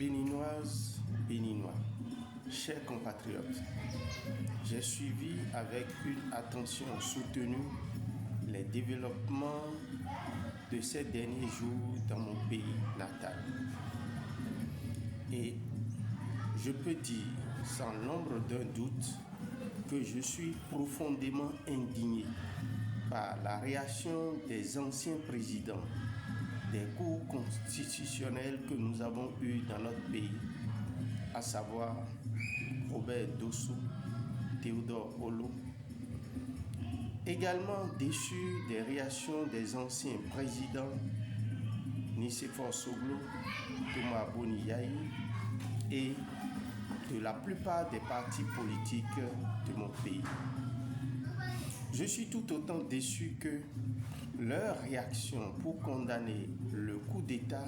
Béninoises, Béninois, chers compatriotes, j'ai suivi avec une attention soutenue les développements de ces derniers jours dans mon pays natal. Et je peux dire sans l'ombre d'un doute que je suis profondément indigné par la réaction des anciens présidents des cours constitutionnels que nous avons eus dans notre pays, à savoir Robert Dossou, Théodore Olo. Également déçu des réactions des anciens présidents Nicéphore Soglo, Thomas Boni-Yaye et de la plupart des partis politiques de mon pays. Je suis tout autant déçu que leur réaction pour condamner le coup d'État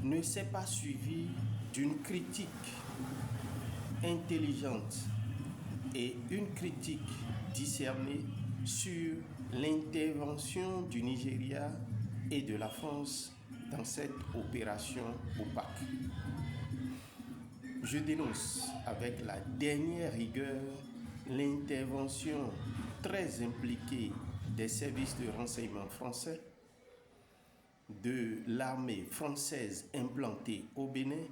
ne s'est pas suivie d'une critique intelligente et une critique discernée sur l'intervention du Nigeria et de la France dans cette opération opaque. Je dénonce avec la dernière rigueur l'intervention très impliquée des services de renseignement français, de l'armée française implantée au Bénin,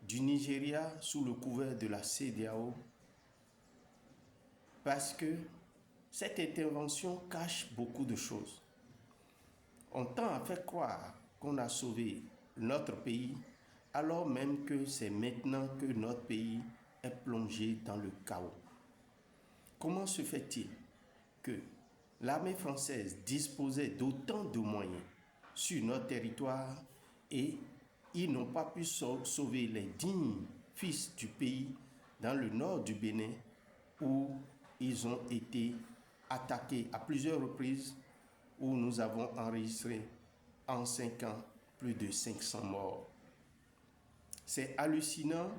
du Nigeria sous le couvert de la CEDEAO, parce que cette intervention cache beaucoup de choses. On tend à faire croire qu'on a sauvé notre pays, alors même que c'est maintenant que notre pays est plongé dans le chaos. Comment se fait-il que l'armée française disposait d'autant de moyens sur notre territoire et ils n'ont pas pu sauver les dignes fils du pays dans le nord du Bénin où ils ont été attaqués à plusieurs reprises, où nous avons enregistré en 5 ans plus de 500 morts. C'est hallucinant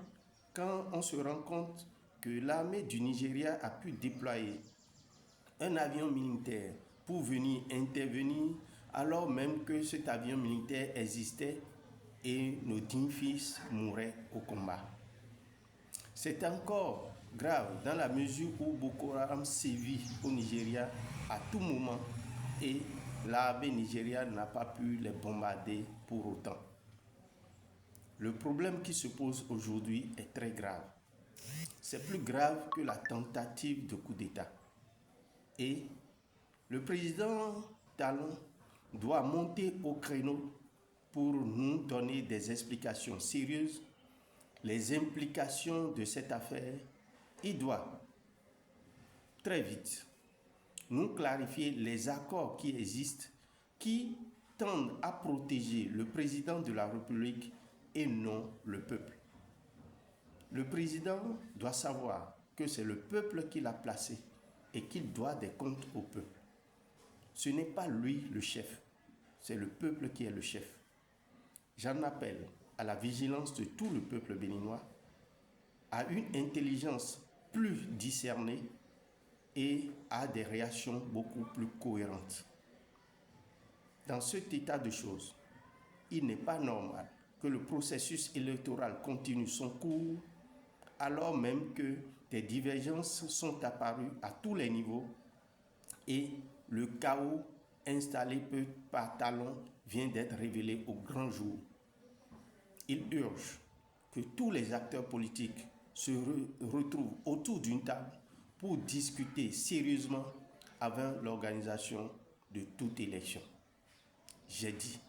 quand on se rend compte que l'armée du Nigeria a pu déployer un avion militaire pour venir intervenir alors même que cet avion militaire existait et nos dignes fils mouraient au combat. C'est encore grave dans la mesure où Boko Haram sévit au Nigeria à tout moment et l'armée nigériane n'a pas pu les bombarder pour autant. Le problème qui se pose aujourd'hui est très grave. C'est plus grave que la tentative de coup d'État. Et le président Talon doit monter au créneau pour nous donner des explications sérieuses, les implications de cette affaire. Il doit très vite nous clarifier les accords qui existent, qui tendent à protéger le président de la République et non le peuple. Le président doit savoir que c'est le peuple qui l'a placé et qu'il doit des comptes au peuple. Ce n'est pas lui le chef, c'est le peuple qui est le chef. J'en appelle à la vigilance de tout le peuple béninois, à une intelligence plus discernée et à des réactions beaucoup plus cohérentes. Dans cet état de choses, il n'est pas normal que le processus électoral continue son cours alors même que des divergences sont apparues à tous les niveaux et le chaos installé par Talon vient d'être révélé au grand jour. Il urge que tous les acteurs politiques se retrouvent autour d'une table pour discuter sérieusement avant l'organisation de toute élection. J'ai dit